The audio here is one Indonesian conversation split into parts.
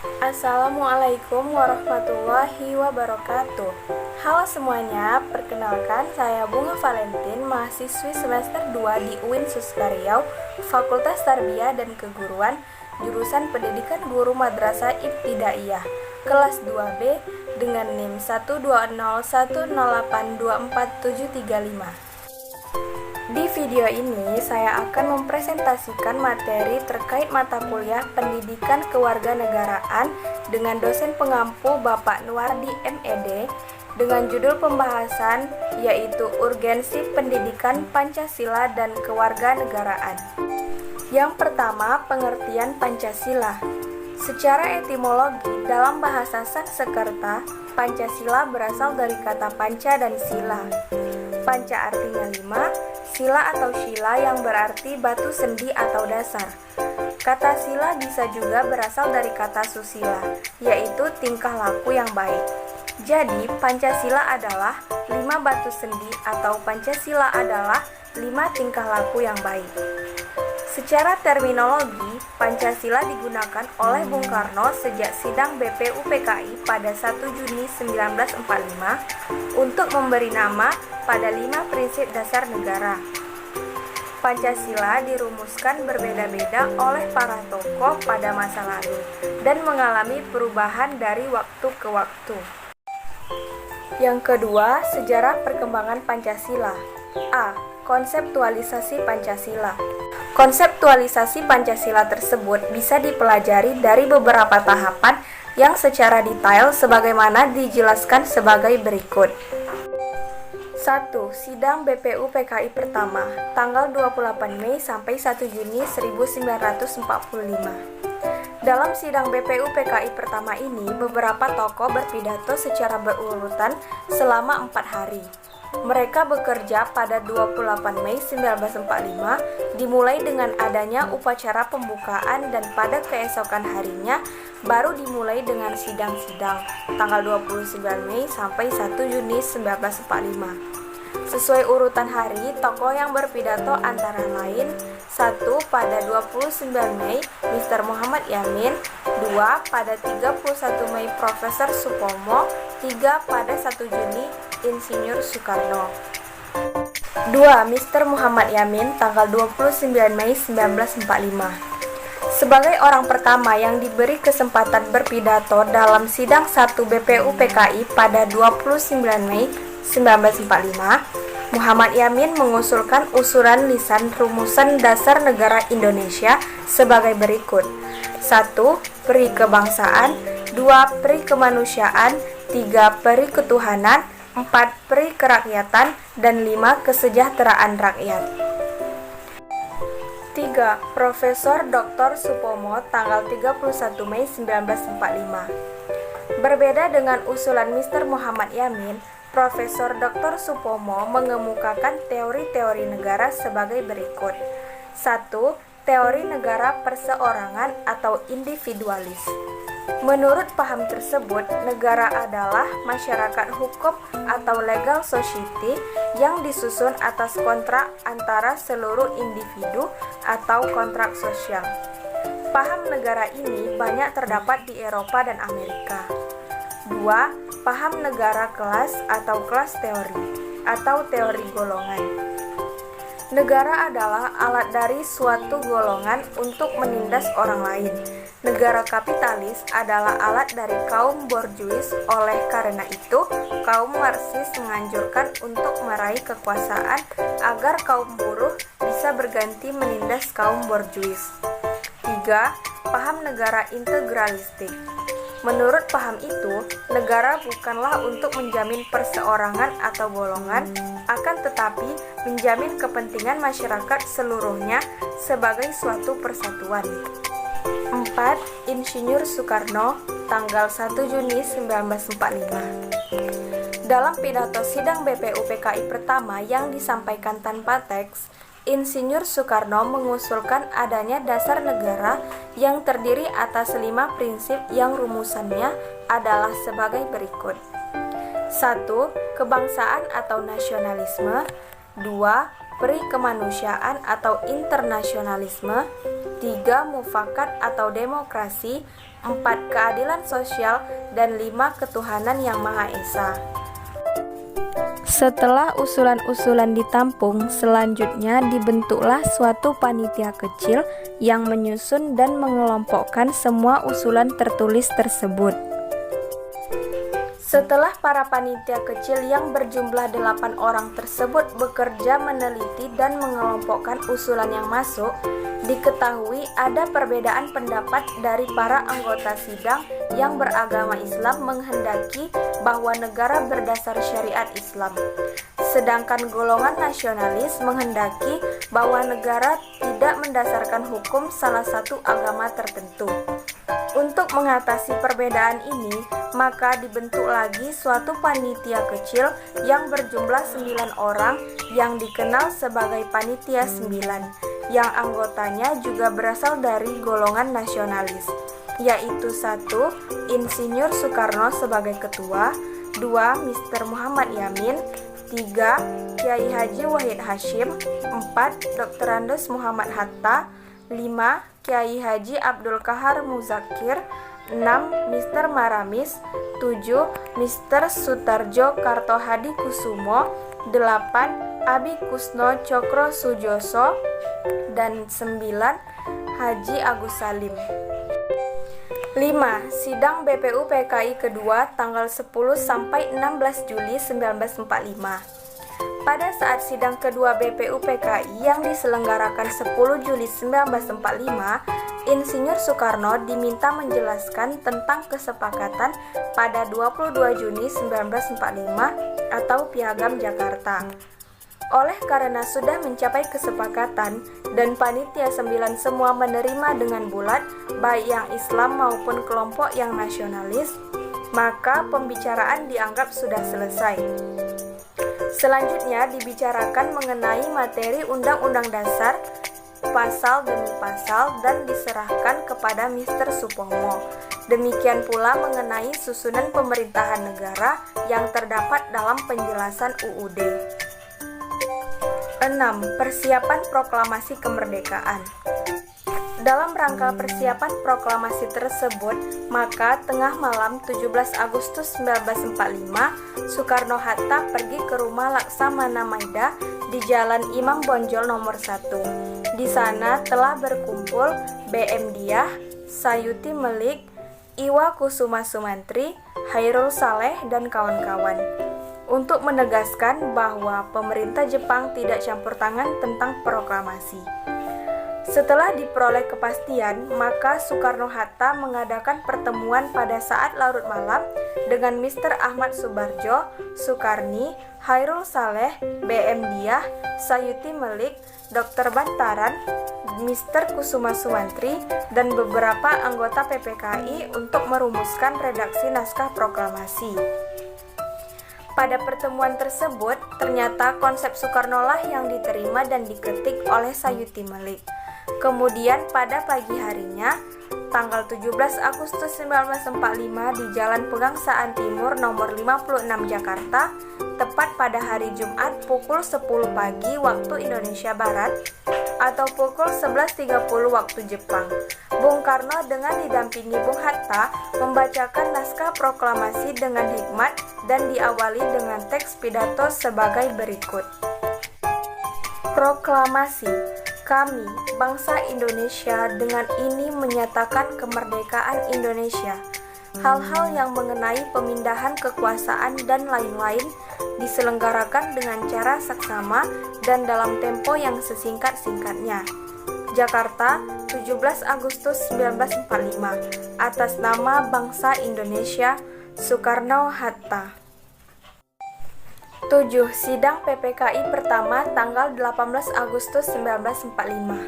Assalamualaikum warahmatullahi wabarakatuh. Halo semuanya, perkenalkan saya Bunga Valentin, mahasiswi semester 2 di UIN Suska Riau, Fakultas Tarbiyah dan Keguruan, jurusan Pendidikan Guru Madrasah Ibtidaiyah, kelas 2B dengan NIM 12010824735. Di video ini, saya akan mempresentasikan materi terkait mata kuliah Pendidikan Kewarganegaraan dengan dosen pengampu Bapak Nuardi MED dengan judul pembahasan yaitu Urgensi Pendidikan Pancasila dan Kewarganegaraan. Yang pertama, pengertian Pancasila. Secara etimologi, dalam bahasa Sanskerta, Pancasila berasal dari kata panca dan sila. Panca artinya 5, sila atau shila yang berarti batu sendi atau dasar. Kata sila bisa juga berasal dari kata susila, yaitu tingkah laku yang baik. Jadi, Pancasila adalah 5 batu sendi atau Pancasila adalah 5 tingkah laku yang baik. Secara terminologi, Pancasila digunakan oleh Bung Karno sejak sidang BPUPKI pada 1 Juni 1945 untuk memberi nama pada 5 prinsip dasar negara. Pancasila dirumuskan berbeda-beda oleh para tokoh pada masa lalu dan mengalami perubahan dari waktu ke waktu. Yang kedua, sejarah perkembangan Pancasila. A. Konseptualisasi Pancasila. Konseptualisasi Pancasila tersebut bisa dipelajari dari beberapa tahapan yang secara detail sebagaimana dijelaskan sebagai berikut. 1. Sidang BPUPKI pertama, tanggal 28 Mei sampai 1 Juni 1945. Dalam sidang BPUPKI pertama ini, beberapa tokoh berpidato secara berurutan selama 4 hari. Mereka bekerja pada 28 Mei 1945, dimulai dengan adanya upacara pembukaan dan pada keesokan harinya baru dimulai dengan sidang-sidang tanggal 29 Mei sampai 1 Juni 1945. Sesuai urutan hari, tokoh yang berpidato antara lain: 1. Pada 29 Mei, Mr. Muhammad Yamin. 2. Pada 31 Mei, Profesor Supomo. 3. Pada 1 Juni, Insinyur Soekarno. 2. Mr. Muhammad Yamin, tanggal 29 Mei 1945. Sebagai orang pertama yang diberi kesempatan berpidato dalam sidang 1 BPUPKI pada 29 Mei 1945, Muhammad Yamin mengusulkan usulan lisan rumusan dasar negara Indonesia sebagai berikut. 1. Peri kebangsaan. 2. Peri kemanusiaan. 3. Peri ketuhanan. 4. Peri kerakyatan. Dan 5. Kesejahteraan rakyat. 3. Profesor Dr. Supomo, tanggal 31 Mei 1945. Berbeda dengan usulan Mr. Muhammad Yamin, Profesor Dr. Supomo mengemukakan teori-teori negara sebagai berikut. 1. Teori negara perseorangan atau individualis. Menurut paham tersebut, negara adalah masyarakat hukum atau legal society yang disusun atas kontrak antara seluruh individu atau kontrak sosial. Paham negara ini banyak terdapat di Eropa dan Amerika. 2. Paham negara kelas atau kelas teori atau teori golongan. Negara adalah alat dari suatu golongan untuk menindas orang lain. Negara kapitalis adalah alat dari kaum borjuis. Oleh karena itu, kaum Marxis menganjurkan untuk meraih kekuasaan agar kaum buruh bisa berganti menindas kaum borjuis. 3. Paham negara integralistik. Menurut paham itu, negara bukanlah untuk menjamin perseorangan atau golongan, akan tetapi menjamin kepentingan masyarakat seluruhnya sebagai suatu persatuan. 4. Insinyur Soekarno, tanggal 1 Juni 1945. Dalam pidato sidang BPUPKI pertama yang disampaikan tanpa teks, Insinyur Soekarno mengusulkan adanya dasar negara yang terdiri atas 5 prinsip yang rumusannya adalah sebagai berikut. 1. Kebangsaan atau nasionalisme. 2. Peri kemanusiaan atau internasionalisme. 3. Mufakat atau demokrasi. 4. Keadilan sosial, dan 5. Ketuhanan yang Maha Esa. Setelah usulan-usulan ditampung, selanjutnya dibentuklah suatu panitia kecil yang menyusun dan mengelompokkan semua usulan tertulis tersebut. Setelah para panitia kecil yang berjumlah 8 orang tersebut bekerja meneliti dan mengelompokkan usulan yang masuk, diketahui ada perbedaan pendapat dari para anggota sidang yang beragama Islam menghendaki bahwa negara berdasar syariat Islam. Sedangkan golongan nasionalis menghendaki bahwa negara tidak mendasarkan hukum salah satu agama tertentu. Untuk mengatasi perbedaan ini, maka dibentuk lagi suatu panitia kecil yang berjumlah 9 orang yang dikenal sebagai Panitia 9, yang anggotanya juga berasal dari golongan nasionalis, yaitu 1. Insinyur Soekarno sebagai ketua, 2. Mr. Muhammad Yamin, 3. Kiai Haji Wahid Hasyim, 4. Dr. Andes Muhammad Hatta, 5. Kiai Haji Abdul Kahar Muzakir, 6. Mr. Maramis, 7. Mr. Sutarjo Kartohadi Kusumo, 8. Abi Kusno Cokro Sujoso, dan 9. Haji Agus Salim. 5. Sidang BPU PKI kedua tanggal 10 sampai 16 Juli 1945. Pada saat sidang kedua BPU PKI yang diselenggarakan 10 Juli 1945, Insinyur Soekarno diminta menjelaskan tentang kesepakatan pada 22 Juni 1945 atau Piagam Jakarta. Oleh karena sudah mencapai kesepakatan dan panitia 9 semua menerima dengan bulat, baik yang Islam maupun kelompok yang nasionalis, maka pembicaraan dianggap sudah selesai. Selanjutnya dibicarakan mengenai materi Undang-Undang Dasar, pasal demi pasal, dan diserahkan kepada Mr. Supomo. Demikian pula mengenai susunan pemerintahan negara yang terdapat dalam penjelasan UUD. 6. Persiapan proklamasi kemerdekaan. Dalam rangka persiapan proklamasi tersebut, maka tengah malam 17 Agustus 1945, Soekarno-Hatta pergi ke rumah Laksamana Maida di Jalan Imam Bonjol nomor 1. Di sana telah berkumpul BM Diah, Sayuti Melik, Iwa Kusuma Sumantri, Hairul Saleh, dan kawan-kawan, untuk menegaskan bahwa pemerintah Jepang tidak campur tangan tentang proklamasi. Setelah diperoleh kepastian, maka Soekarno-Hatta mengadakan pertemuan pada saat larut malam dengan Mr. Ahmad Subarjo, Soekarni, Hairul Saleh, BM Diah, Sayuti Melik, Dr. Bantaran, Mr. Kusuma Sumantri, dan beberapa anggota PPKI untuk merumuskan redaksi naskah proklamasi. Pada pertemuan tersebut, ternyata konsep Soekarno-lah yang diterima dan diketik oleh Sayuti Melik. Kemudian pada pagi harinya, tanggal 17 Agustus 1945 di Jalan Pegangsaan Timur nomor 56 Jakarta, tepat pada hari Jumat pukul 10 pagi waktu Indonesia Barat atau pukul 11.30 waktu Jepang, Bung Karno dengan didampingi Bung Hatta membacakan naskah proklamasi dengan hikmat dan diawali dengan teks pidato sebagai berikut. Proklamasi. Kami, bangsa Indonesia, dengan ini menyatakan kemerdekaan Indonesia. Hal-hal yang mengenai pemindahan kekuasaan dan lain-lain diselenggarakan dengan cara saksama dan dalam tempo yang sesingkat-singkatnya. Jakarta, 17 Agustus 1945. Atas nama bangsa Indonesia, Soekarno-Hatta. 7. Sidang PPKI pertama tanggal 18 Agustus 1945.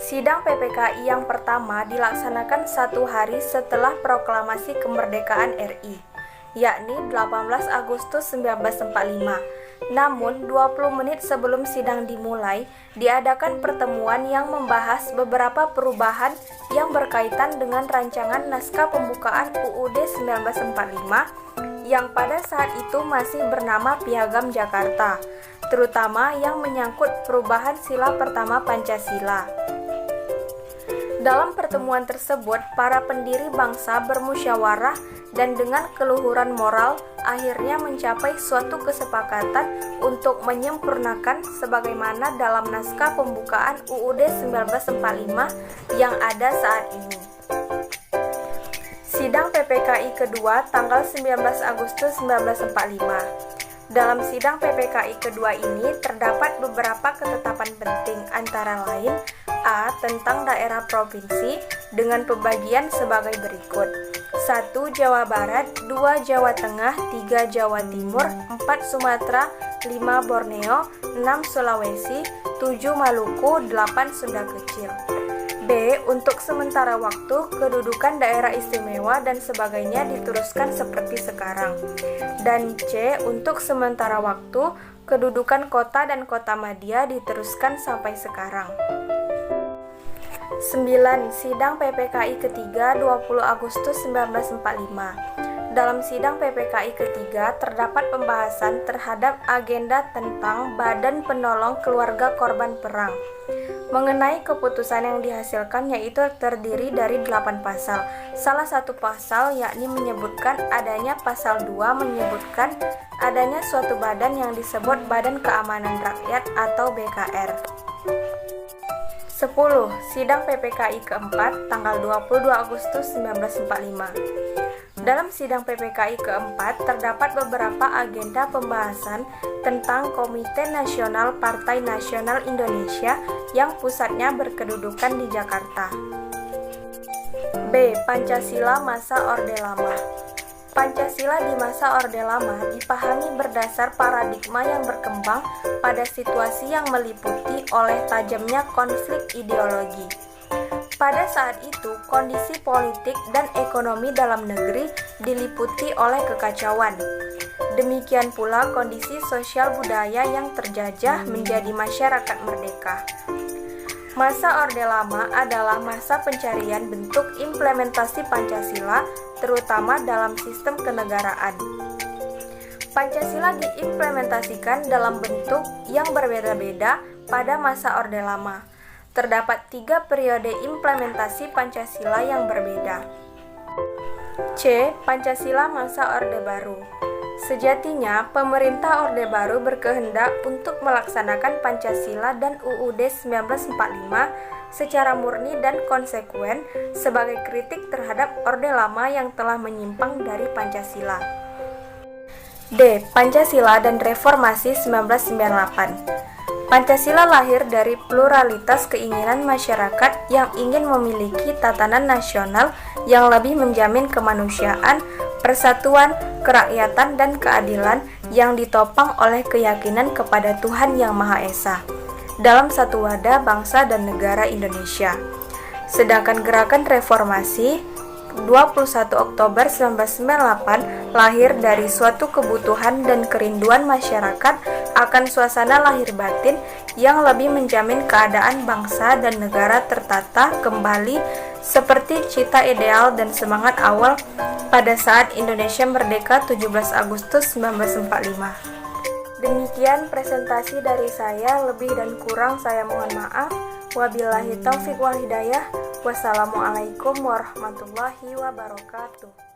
Sidang PPKI yang pertama dilaksanakan 1 hari setelah proklamasi kemerdekaan RI, yakni 18 Agustus 1945. Namun, 20 menit sebelum sidang dimulai, diadakan pertemuan yang membahas beberapa perubahan yang berkaitan dengan rancangan naskah pembukaan UUD 1945 yang pada saat itu masih bernama Piagam Jakarta, terutama yang menyangkut perubahan sila pertama Pancasila. Dalam pertemuan tersebut, para pendiri bangsa bermusyawarah dan dengan keluhuran moral akhirnya mencapai suatu kesepakatan untuk menyempurnakan sebagaimana dalam naskah pembukaan UUD 1945 yang ada saat ini. Sidang PPKI kedua tanggal 19 Agustus 1945. Dalam sidang PPKI kedua ini terdapat beberapa ketetapan penting, antara lain A. Tentang daerah provinsi dengan pembagian sebagai berikut: 1. Jawa Barat, 2. Jawa Tengah, 3. Jawa Timur, 4. Sumatera, 5. Borneo, 6. Sulawesi, 7. Maluku, 8. Sunda Kecil. B. Untuk sementara waktu, kedudukan daerah istimewa dan sebagainya diteruskan seperti sekarang. Dan C. Untuk sementara waktu, kedudukan kota dan kota madya diteruskan sampai sekarang. 9. Sidang PPKI ketiga 20 Agustus 1945. Dalam sidang PPKI ketiga terdapat pembahasan terhadap agenda tentang Badan Penolong Keluarga Korban Perang. Mengenai keputusan yang dihasilkan, yaitu terdiri dari 8 pasal. Salah satu pasal yakni menyebutkan adanya pasal 2 menyebutkan adanya suatu badan yang disebut Badan Keamanan Rakyat atau BKR. 10. Sidang PPKI keempat tanggal 22 Agustus 1945. Dalam sidang PPKI keempat terdapat beberapa agenda pembahasan tentang Komite Nasional Partai Nasional Indonesia yang pusatnya berkedudukan di Jakarta. B. Pancasila masa Orde Lama. Pancasila di masa Orde Lama dipahami berdasar paradigma yang berkembang pada situasi yang meliputi oleh tajamnya konflik ideologi. Pada saat itu, kondisi politik dan ekonomi dalam negeri diliputi oleh kekacauan. Demikian pula kondisi sosial budaya yang terjajah menjadi masyarakat merdeka. Masa Orde Lama adalah masa pencarian bentuk implementasi Pancasila, terutama dalam sistem kenegaraan. Pancasila diimplementasikan dalam bentuk yang berbeda-beda pada masa Orde Lama. Terdapat 3 periode implementasi Pancasila yang berbeda. C. Pancasila masa Orde Baru. Sejatinya, pemerintah Orde Baru berkehendak untuk melaksanakan Pancasila dan UUD 1945 secara murni dan konsekuen sebagai kritik terhadap Orde Lama yang telah menyimpang dari Pancasila. D. Pancasila dan Reformasi 1998. Pancasila lahir dari pluralitas keinginan masyarakat yang ingin memiliki tatanan nasional yang lebih menjamin kemanusiaan, persatuan, kerakyatan, dan keadilan yang ditopang oleh keyakinan kepada Tuhan Yang Maha Esa dalam satu wadah bangsa dan negara Indonesia. Sedangkan gerakan reformasi 21 Oktober 1998 lahir dari suatu kebutuhan dan kerinduan masyarakat akan suasana lahir batin yang lebih menjamin keadaan bangsa dan negara tertata kembali seperti cita ideal dan semangat awal pada saat Indonesia merdeka 17 Agustus 1945. Demikian presentasi dari saya, lebih dan kurang saya mohon maaf. Wabillahi taufik wal hidayah. Wassalamualaikum warahmatullahi wabarakatuh.